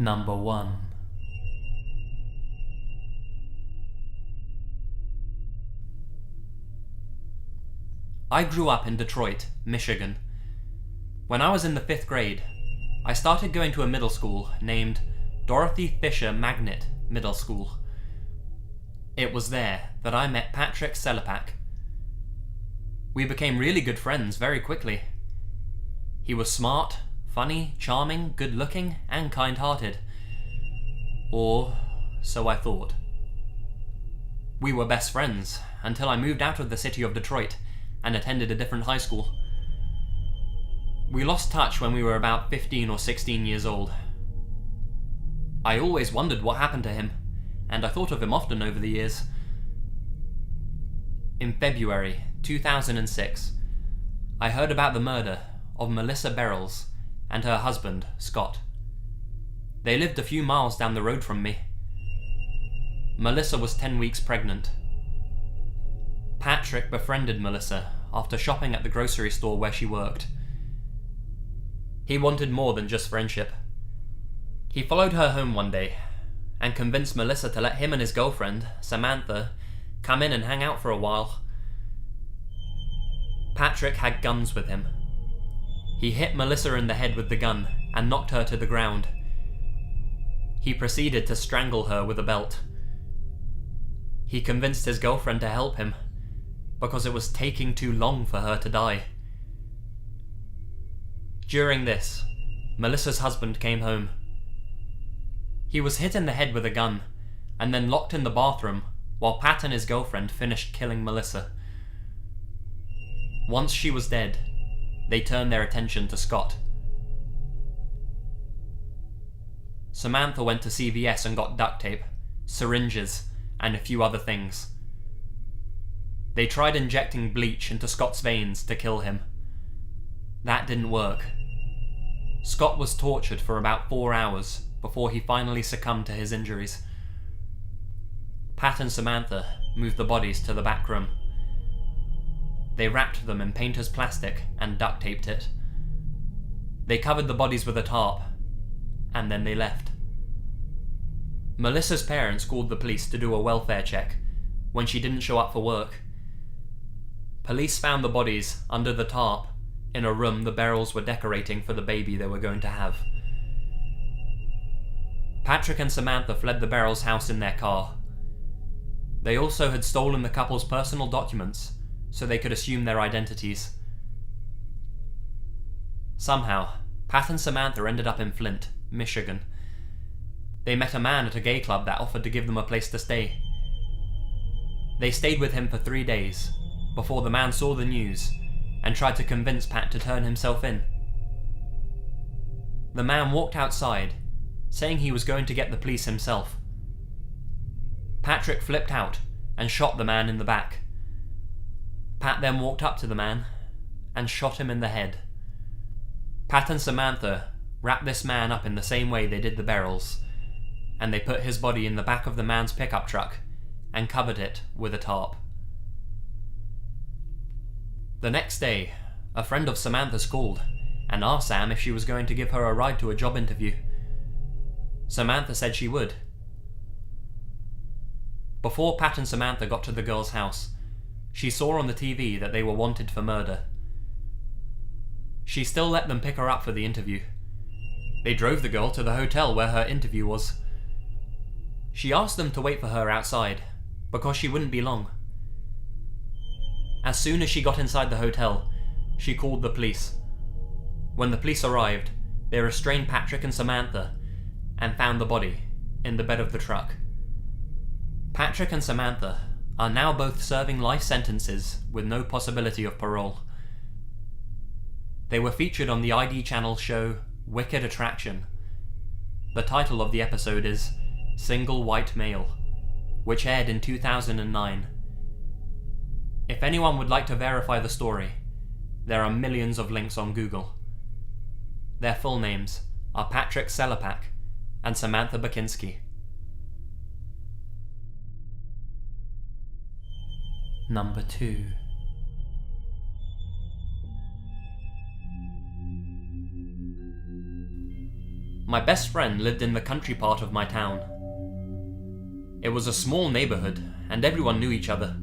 Number 1. I grew up in Detroit, Michigan. When I was in the 5th grade, I started going to a middle school named Dorothy Fisher Magnet Middle School. It was there that I met Patrick Selepak. We became really good friends very quickly. He was smart, funny, charming, good-looking, and kind-hearted. Or so I thought. We were best friends until I moved out of the city of Detroit and attended a different high school. We lost touch when we were about 15 or 16 years old. I always wondered what happened to him, and I thought of him often over the years. In February 2006, I heard about the murder of Melissa Berrells and her husband, Scott. They lived a few miles down the road from me. Melissa was 10 weeks pregnant. Patrick befriended Melissa after shopping at the grocery store where she worked. He wanted more than just friendship. He followed her home one day and convinced Melissa to let him and his girlfriend, Samantha, come in and hang out for a while. Patrick had guns with him. He hit Melissa in the head with the gun and knocked her to the ground. He proceeded to strangle her with a belt. He convinced his girlfriend to help him because it was taking too long for her to die. During this, Melissa's husband came home. He was hit in the head with a gun and then locked in the bathroom while Pat and his girlfriend finished killing Melissa. Once she was dead, they turned their attention to Scott. Samantha went to CVS and got duct tape, syringes, and a few other things. They tried injecting bleach into Scott's veins to kill him. That didn't work. Scott was tortured for about 4 hours before he finally succumbed to his injuries. Pat and Samantha moved the bodies to the back room. They wrapped them in painter's plastic and duct taped it. They covered the bodies with a tarp, and then they left. Melissa's parents called the police to do a welfare check when she didn't show up for work. Police found the bodies under the tarp in a room the Berrells were decorating for the baby they were going to have. Patrick and Samantha fled the Berrells' house in their car. They also had stolen the couple's personal documents so they could assume their identities. Somehow, Pat and Samantha ended up in Flint, Michigan. They met a man at a gay club that offered to give them a place to stay. They stayed with him for 3 days before the man saw the news and tried to convince Pat to turn himself in. The man walked outside, saying he was going to get the police himself. Patrick flipped out and shot the man in the back. Pat then walked up to the man and shot him in the head. Pat and Samantha wrapped this man up in the same way they did the Berrells, and they put his body in the back of the man's pickup truck and covered it with a tarp. The next day, a friend of Samantha's called and asked Sam if she was going to give her a ride to a job interview. Samantha said she would. Before Pat and Samantha got to the girl's house, she saw on the TV that they were wanted for murder. She still let them pick her up for the interview. They drove the girl to the hotel where her interview was. She asked them to wait for her outside, because she wouldn't be long. As soon as she got inside the hotel, she called the police. When the police arrived, they restrained Patrick and Samantha and found the body in the bed of the truck. Patrick and Samantha are now both serving life sentences with no possibility of parole. They were featured on the ID Channel show Wicked Attraction. The title of the episode is Single White Male, which aired in 2009. If anyone would like to verify the story, there are millions of links on Google. Their full names are Patrick Selepak and Samantha Bakinski. Number 2. My best friend lived in the country part of my town. It was a small neighbourhood, and everyone knew each other.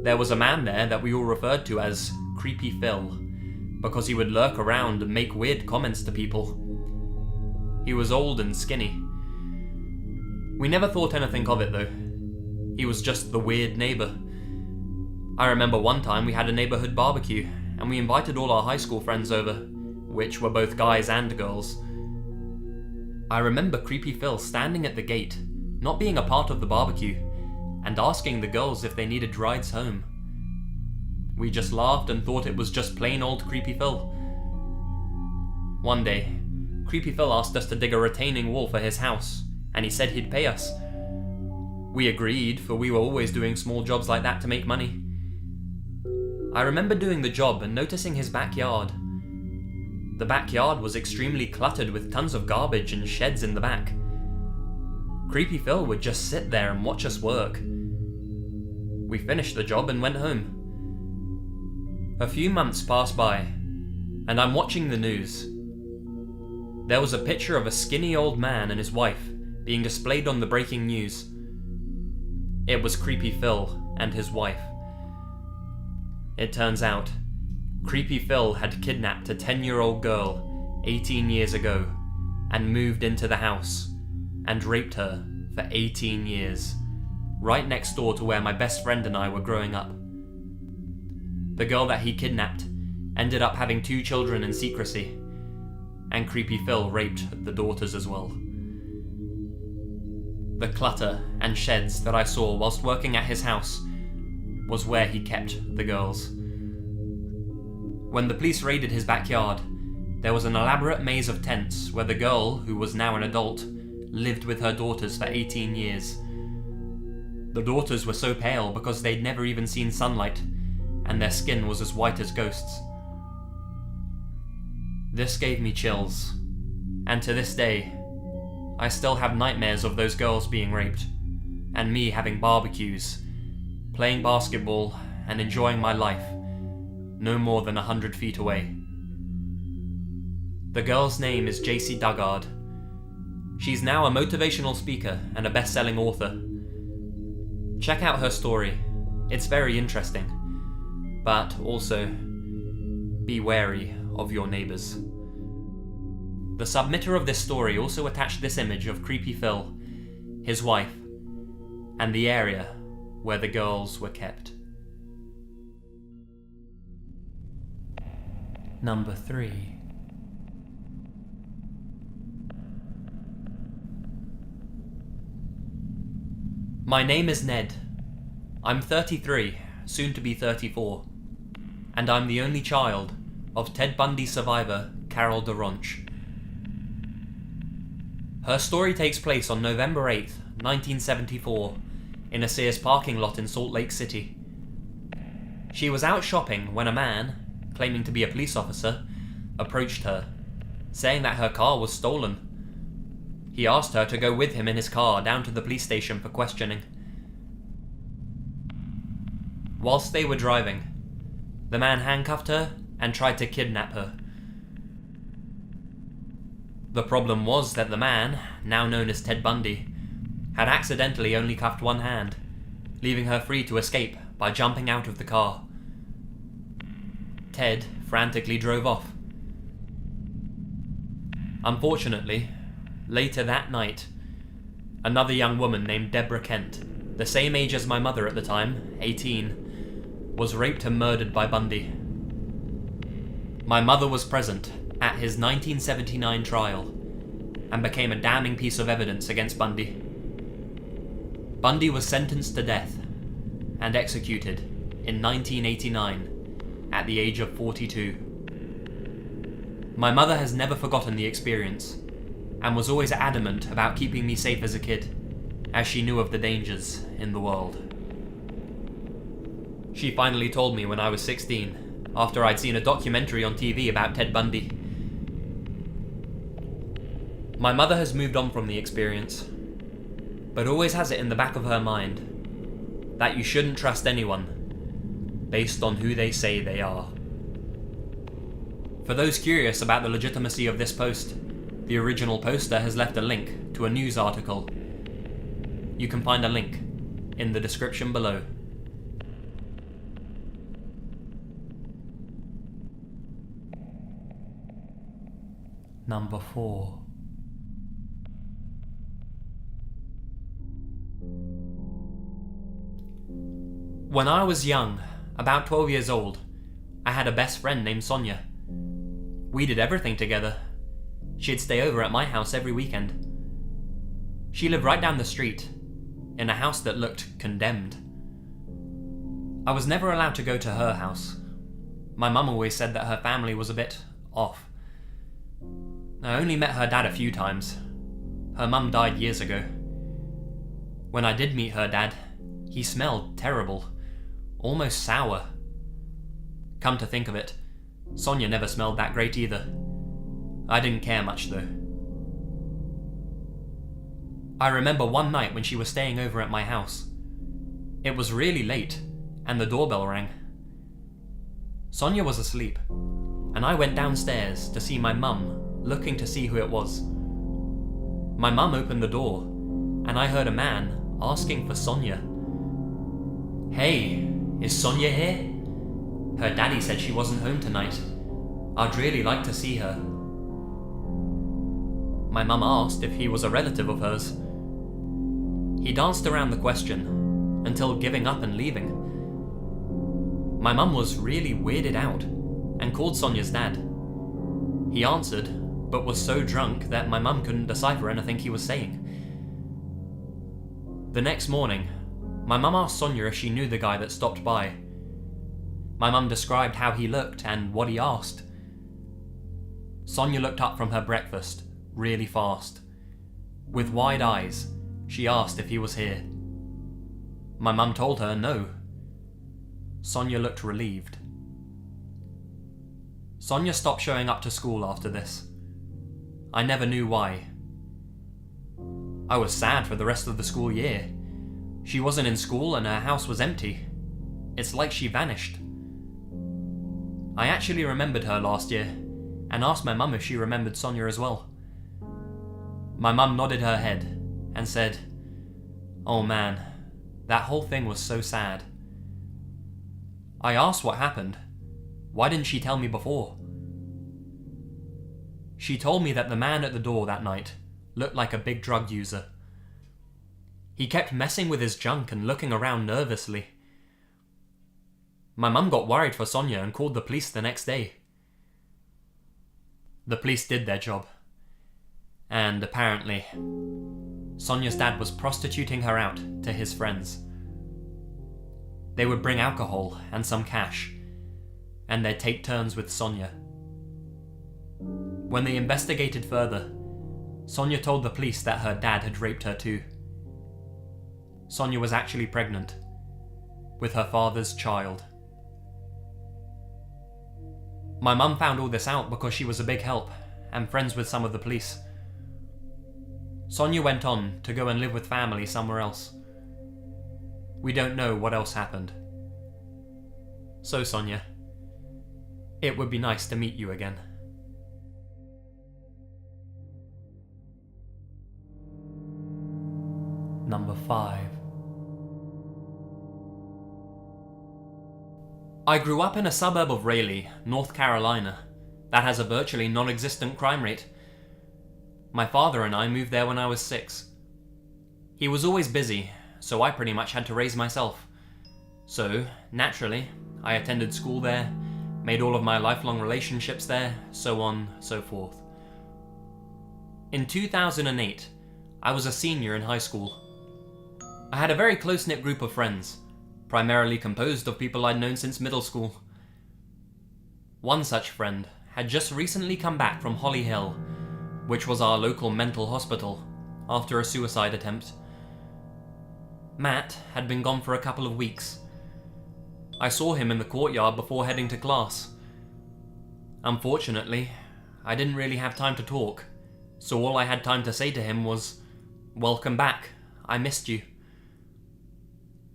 There was a man there that we all referred to as Creepy Phil, because he would lurk around and make weird comments to people. He was old and skinny. We never thought anything of it though. He was just the weird neighbour. I remember one time we had a neighbourhood barbecue, and we invited all our high school friends over, which were both guys and girls. I remember Creepy Phil standing at the gate, not being a part of the barbecue, and asking the girls if they needed rides home. We just laughed and thought it was just plain old Creepy Phil. One day, Creepy Phil asked us to dig a retaining wall for his house, and he said he'd pay us. We agreed, for we were always doing small jobs like that to make money. I remember doing the job and noticing his backyard. The backyard was extremely cluttered with tons of garbage and sheds in the back. Creepy Phil would just sit there and watch us work. We finished the job and went home. A few months passed by, and I'm watching the news. There was a picture of a skinny old man and his wife being displayed on the breaking news. It was Creepy Phil and his wife. It turns out, Creepy Phil had kidnapped a 10-year-old girl 18 years ago and moved into the house and raped her for 18 years, right next door to where my best friend and I were growing up. The girl that he kidnapped ended up having 2 children in secrecy, and Creepy Phil raped the daughters as well. The clutter and sheds that I saw whilst working at his house was where he kept the girls. When the police raided his backyard, there was an elaborate maze of tents where the girl, who was now an adult, lived with her daughters for 18 years. The daughters were so pale because they'd never even seen sunlight, and their skin was as white as ghosts. This gave me chills, and to this day, I still have nightmares of those girls being raped, and me having barbecues, playing basketball, and enjoying my life, no more than 100 feet away. The girl's name is JC Dugard. She's now a motivational speaker and a best-selling author. Check out her story, it's very interesting, but also, be wary of your neighbours. The submitter of this story also attached this image of Creepy Phil, his wife, and the area where the girls were kept. Number 3. My name is Ned. I'm 33, soon to be 34, and I'm the only child of Ted Bundy survivor Carol DaRonch. Her story takes place on November 8, 1974, in a Sears parking lot in Salt Lake City. She was out shopping when a man, claiming to be a police officer, approached her, saying that her car was stolen. He asked her to go with him in his car down to the police station for questioning. Whilst they were driving, the man handcuffed her and tried to kidnap her. The problem was that the man, now known as Ted Bundy, had accidentally only cuffed one hand, leaving her free to escape by jumping out of the car. Ted frantically drove off. Unfortunately, later that night, another young woman named Deborah Kent, the same age as my mother at the time, 18, was raped and murdered by Bundy. My mother was present at his 1979 trial and became a damning piece of evidence against Bundy. Bundy was sentenced to death and executed in 1989 at the age of 42. My mother has never forgotten the experience and was always adamant about keeping me safe as a kid, as she knew of the dangers in the world. She finally told me when I was 16, after I'd seen a documentary on TV about Ted Bundy. My mother has moved on from the experience, but always has it in the back of her mind that you shouldn't trust anyone based on who they say they are. For those curious about the legitimacy of this post, The original poster has left a link to a news article. You can find a link in the description below. Number 4. When I was young, about 12 years old, I had a best friend named Sonia. We did everything together. She'd stay over at my house every weekend. She lived right down the street, in a house that looked condemned. I was never allowed to go to her house. My mum always said that her family was a bit off. I only met her dad a few times. Her mum died years ago. When I did meet her dad, he smelled terrible, almost sour. Come to think of it, Sonia never smelled that great either. I didn't care much though. I remember one night when she was staying over at my house. It was really late, and the doorbell rang. Sonia was asleep, and I went downstairs to see my mum, looking to see who it was. My mum opened the door, and I heard a man asking for Sonia. "Hey, is Sonia here? Her daddy said she wasn't home tonight. I'd really like to see her." My mum asked if he was a relative of hers. He danced around the question until giving up and leaving. My mum was really weirded out and called Sonia's dad. He answered, but was so drunk that my mum couldn't decipher anything he was saying. The next morning, my mum asked Sonia if she knew the guy that stopped by. My mum described how he looked and what he asked. Sonia looked up from her breakfast really fast. With wide eyes, she asked if he was here. My mum told her no. Sonia looked relieved. Sonia stopped showing up to school after this. I never knew why. I was sad for the rest of the school year. She wasn't in school and her house was empty. It's like she vanished. I actually remembered her last year and asked my mum if she remembered Sonia as well. My mum nodded her head and said, "Oh man, that whole thing was so sad." I asked what happened. Why didn't she tell me before? She told me that the man at the door that night looked like a big drug user. He kept messing with his junk and looking around nervously. My mum got worried for Sonia and called the police the next day. The police did their job. And apparently, Sonia's dad was prostituting her out to his friends. They would bring alcohol and some cash, and they'd take turns with Sonia. When they investigated further, Sonia told the police that her dad had raped her too. Sonia was actually pregnant with her father's child. My mum found all this out because she was a big help and friends with some of the police. Sonia went on to go and live with family somewhere else. We don't know what else happened. So Sonia, it would be nice to meet you again. Number 5. I grew up in a suburb of Raleigh, North Carolina, that has a virtually non-existent crime rate. My father and I moved there when I was 6. He was always busy, so I pretty much had to raise myself. So, naturally, I attended school there, made all of my lifelong relationships there, so on, so forth. In 2008, I was a senior in high school. I had a very close-knit group of friends, primarily composed of people I'd known since middle school. One such friend had just recently come back from Holly Hill, which was our local mental hospital, after a suicide attempt. Matt had been gone for a couple of weeks. I saw him in the courtyard before heading to class. Unfortunately, I didn't really have time to talk, so all I had time to say to him was, "Welcome back, I missed you."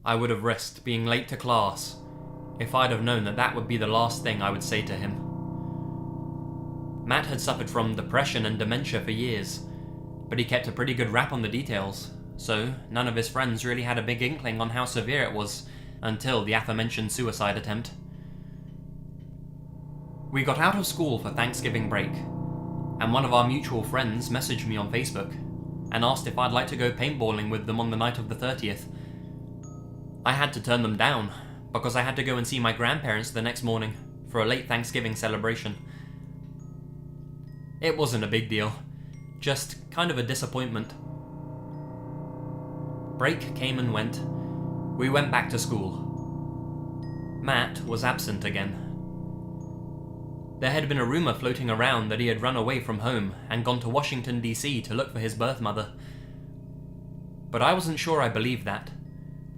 I would have risked being late to class if I'd have known that that would be the last thing I would say to him. Matt had suffered from depression and dementia for years, but he kept a pretty good rap on the details, so none of his friends really had a big inkling on how severe it was until the aforementioned suicide attempt. We got out of school for Thanksgiving break, and one of our mutual friends messaged me on Facebook and asked if I'd like to go paintballing with them on the night of the 30th. I had to turn them down, because I had to go and see my grandparents the next morning for a late Thanksgiving celebration. It wasn't a big deal, just kind of a disappointment. Break came and went. We went back to school. Matt was absent again. There had been a rumour floating around that he had run away from home and gone to Washington DC to look for his birth mother. But I wasn't sure I believed that,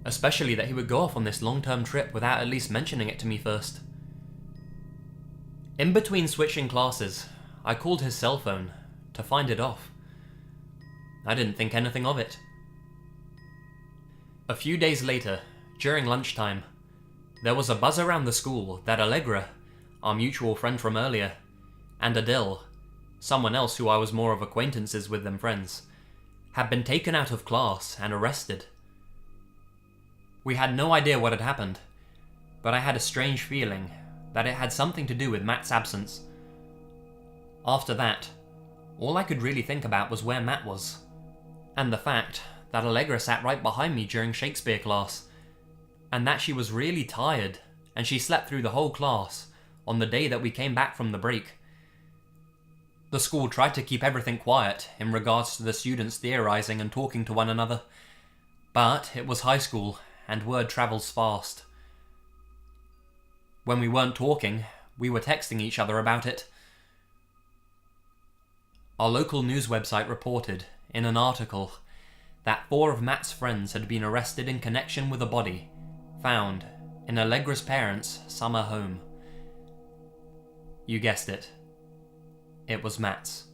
especially that he would go off on this long-term trip without at least mentioning it to me first. In between switching classes, I called his cell phone to find it off. I didn't think anything of it. A few days later, during lunchtime, there was a buzz around the school that Allegra, our mutual friend from earlier, and Adele, someone else who I was more of acquaintances with than friends, had been taken out of class and arrested. We had no idea what had happened, but I had a strange feeling that it had something to do with Matt's absence. After that, all I could really think about was where Matt was, and the fact that Allegra sat right behind me during Shakespeare class, and that she was really tired, and she slept through the whole class on the day that we came back from the break. The school tried to keep everything quiet in regards to the students theorizing and talking to one another, but it was high school and word travels fast. When we weren't talking, we were texting each other about it. Our local news website reported, in an article, that 4 of Matt's friends had been arrested in connection with a body found in Allegra's parents' summer home. You guessed it. It was Matt's.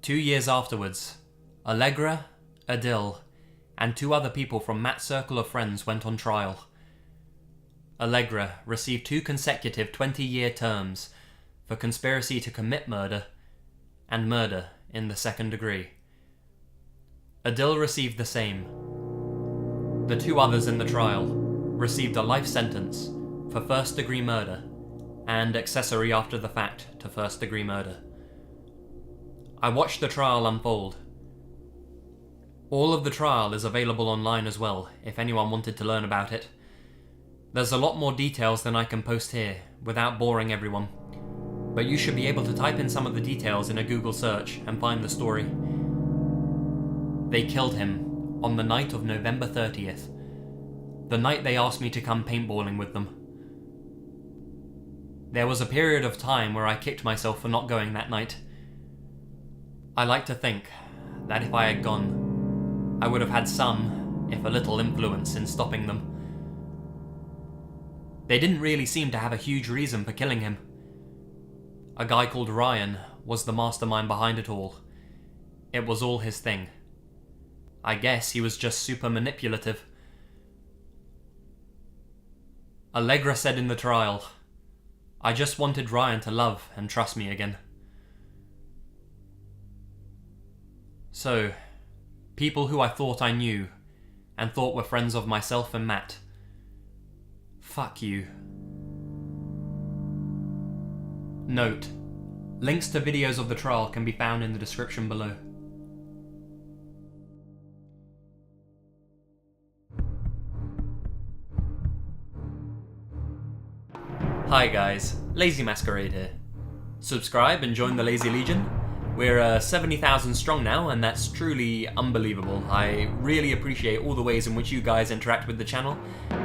2 years afterwards, Allegra, Adele, and 2 other people from Matt's circle of friends went on trial. Allegra received 2 consecutive 20-year terms for conspiracy to commit murder and murder in the 2nd degree. Adele received the same. The 2 others in the trial received a life sentence for 1st-degree murder and accessory after the fact to 1st-degree murder. I watched the trial unfold. All of the trial is available online as well, if anyone wanted to learn about it. There's a lot more details than I can post here, without boring everyone, but you should be able to type in some of the details in a Google search and find the story. They killed him on the night of November 30th, the night they asked me to come paintballing with them. There was a period of time where I kicked myself for not going that night. I like to think that if I had gone, I would have had some, if a little, influence in stopping them. They didn't really seem to have a huge reason for killing him. A guy called Ryan was the mastermind behind it all. It was all his thing. I guess he was just super manipulative. Allegra said in the trial, "I just wanted Ryan to love and trust me again." So, people who I thought I knew and thought were friends of myself and Matt, fuck you. Note: links to videos of the trial can be found in the description below. Hi guys, Lazy Masquerade here. Subscribe and join the Lazy Legion. We're 70,000 strong now, and that's truly unbelievable. I really appreciate all the ways in which you guys interact with the channel,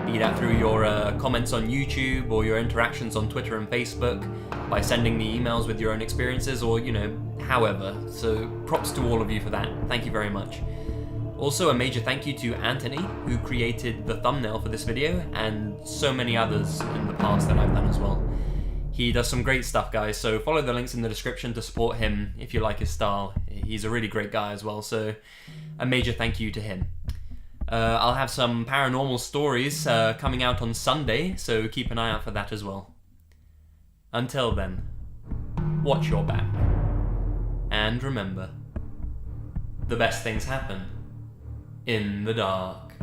be that through your comments on YouTube or your interactions on Twitter and Facebook, by sending me emails with your own experiences, or, however. So props to all of you for that. Thank you very much. Also, a major thank you to Anthony, who created the thumbnail for this video, and so many others in the past that I've done as well. He does some great stuff, guys, so follow the links in the description to support him if you like his style. He's a really great guy as well, so a major thank you to him. I'll have some paranormal stories coming out on Sunday, so keep an eye out for that as well. Until then. watch your back. And remember, the best things happen in the dark.